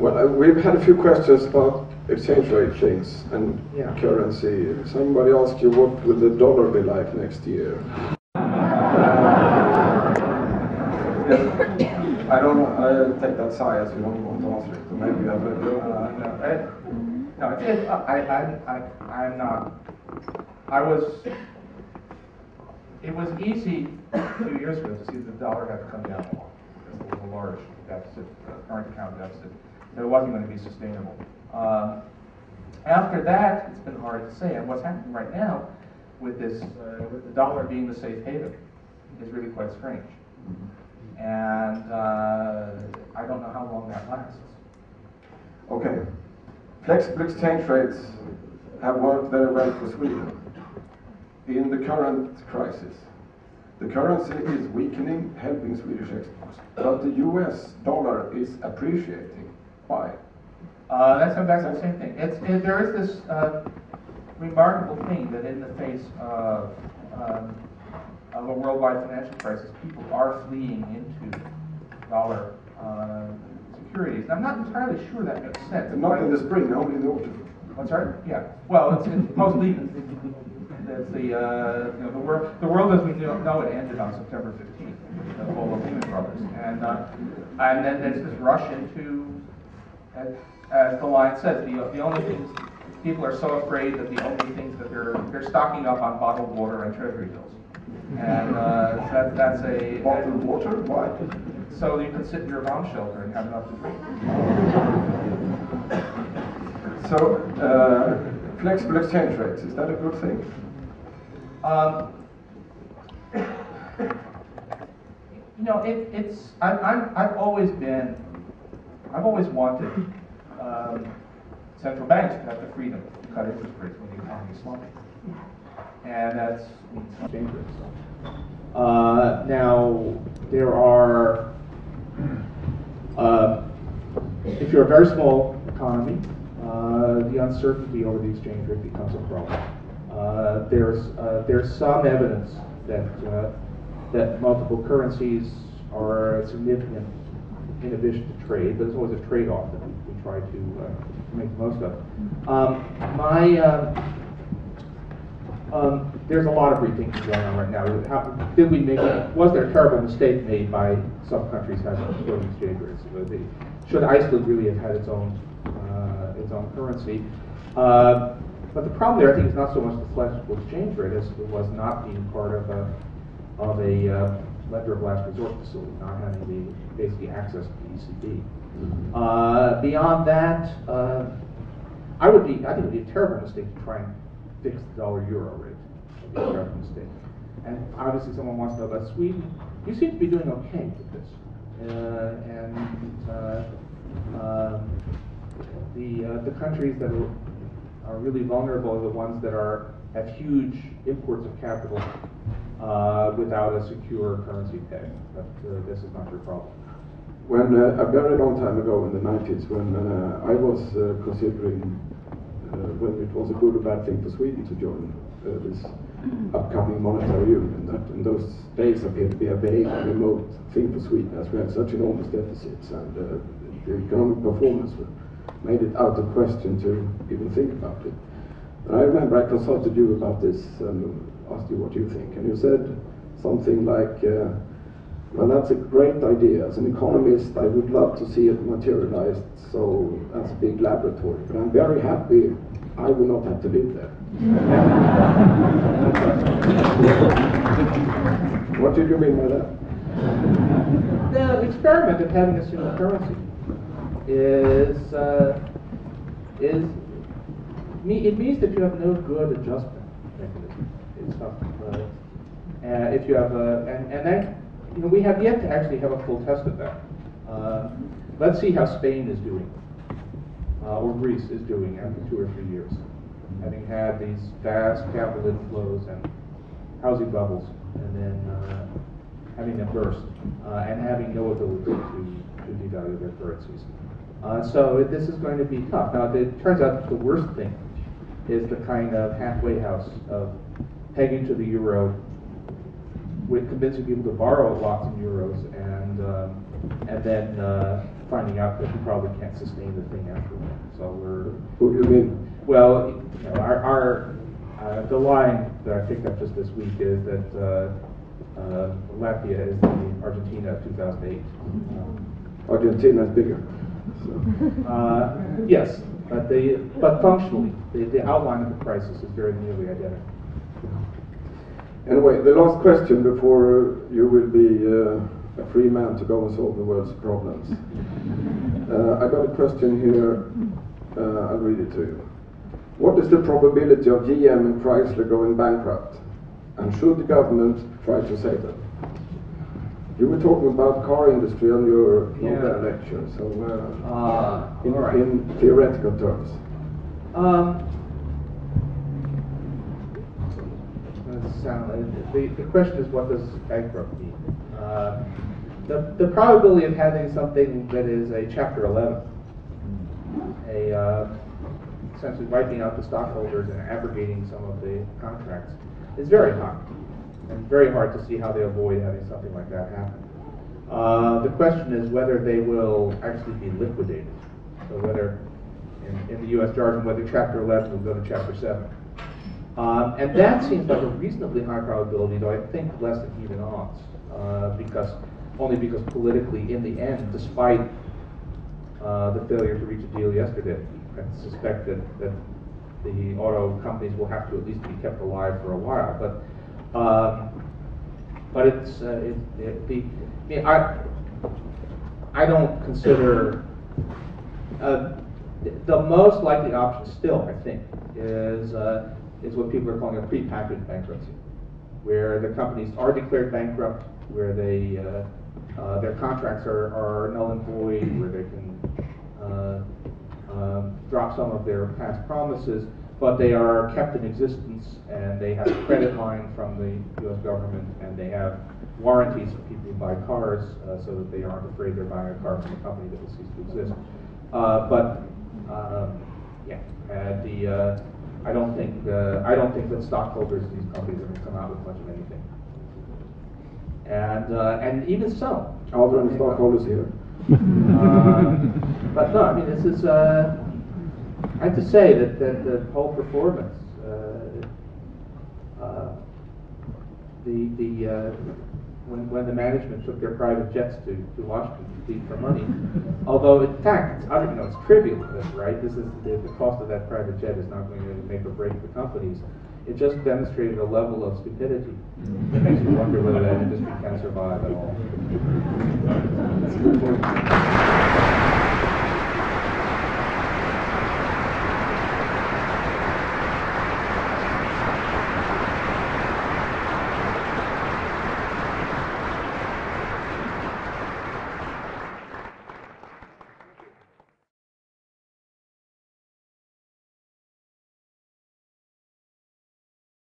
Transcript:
Well, we've had a few questions about exchange rate things and Yeah. currency. Somebody asked you what will the dollar be like next year? I don't know. I'll take that side as you don't want to answer it. So maybe you have a I'm not. It was easy a few years ago to see the dollar had to come down a lot because there was a large deficit, current account deficit, that it wasn't going to be sustainable. After that, it's been hard to say. And what's happening right now with this, with the dollar being the safe haven, is really quite strange. And I don't know how long that lasts. Okay. Flexible exchange rates have worked very well for Sweden in the current crisis. The currency is weakening, helping Swedish exports, but the US dollar is appreciating. Why? That's exactly the same thing. There is this remarkable thing that in the face of a worldwide financial crisis, people are fleeing into dollar securities. And I'm not entirely sure that makes sense. Not in the spring, only in the autumn. What's right? Yeah. Well, it's post-Lehman. It's the world as we know it ended on September 15th, the fall of Lehman Brothers, and then there's this rush into, as the line says, the only things people are so afraid that the only things that they're stocking up on bottled water and treasury bills, and that's a bottled water. Why? So you can sit in your bomb shelter and have enough to drink. So flexible exchange rates, is that a good thing? It's I've always wanted central banks to have the freedom to cut interest rates when the economy is slumping, and that's exchange rates. Now there are, if you're a very small economy, the uncertainty over the exchange rate becomes a problem. There's some evidence that multiple currencies are a significant inhibition to trade, but there's always a trade-off that we try to make the most of. There's a lot of rethinking going on right now. Was there a terrible mistake made by some countries having floating exchange rates? Should Iceland really have had its own currency? But the problem there, I think, is not so much the flexible exchange rate as it was not being part of a lender of last resort facility, not having basically access to the ECB. Beyond that, I think it would be a terrible mistake to try and fix the dollar-euro rate. It would be a terrible mistake. And obviously, someone wants to know about Sweden. You seem to be doing okay with this, the countries that are really vulnerable are the ones that have huge imports of capital without a secure currency peg. But this is not your problem. When a very long time ago in the 90s, when I was considering whether it was a good or bad thing for Sweden to join this upcoming monetary union, that in those days appeared to be a very remote thing for Sweden, as we had such enormous deficits, and the economic performance made it out of question to even think about it. And I remember I consulted you about this and asked you what you think, and you said something like, well, that's a great idea. As an economist, I would love to see it materialized so as a big laboratory, but I'm very happy I will not have to live there. What did you mean by that? The experiment of having a single currency it means that you have no good adjustment mechanism. It's not if you have and then we have yet to actually have a full test of that. Let's see how Spain is doing, or Greece is doing after 2 or 3 years, having had these vast capital inflows and housing bubbles, and then having them burst, and having no ability to devalue their currencies. So this is going to be tough. Now, it turns out the worst thing is the kind of halfway house of pegging to the euro with convincing people to borrow lots of euros and and then finding out that we probably can't sustain the thing after that. So we're. What do you mean? Well, you know, the line that I picked up just this week is that Latvia is the Argentina of 2008. Argentina is bigger. So. Yes, but functionally, the outline of the crisis is very nearly identical. Anyway, the last question before you will be a free man to go and solve the world's problems. I got a question here. I'll read it to you. What is the probability of GM and Chrysler going bankrupt? And should the government try to save them? You were talking about car industry on your Nobel lecture, so in theoretical terms. The question is, what does bankrupt mean? The probability of having something that is a Chapter 11, essentially wiping out the stockholders and abrogating some of the contracts, is very high. And very hard to see how they avoid having something like that happen. The question is whether they will actually be liquidated. So whether, in the U.S. jargon, whether Chapter 11 will go to Chapter 7. And that seems like a reasonably high probability, though I think less than even odds, only because politically, in the end, despite the failure to reach a deal yesterday, I suspect that the auto companies will have to at least be kept alive for a while. But it's I don't consider the most likely option still, I think, is what people are calling a prepackaged bankruptcy, where the companies are declared bankrupt, where their contracts are null and void, where they can drop some of their past promises, but they are kept in existence, and they have a credit line from the U.S. government, and they have warranties for people who buy cars, so that they aren't afraid they're buying a car from a company that will cease to exist. I don't think that stockholders of these companies are going to come out with much of anything. And even so, are there any stockholders here? But no, I mean, this is. I have to say that the whole performance, when the management took their private jets to Washington to compete for money, although in fact it's trivial, right? This is the cost of that private jet is not going to make or break the companies. It just demonstrated a level of stupidity that makes you wonder whether that industry can survive at all.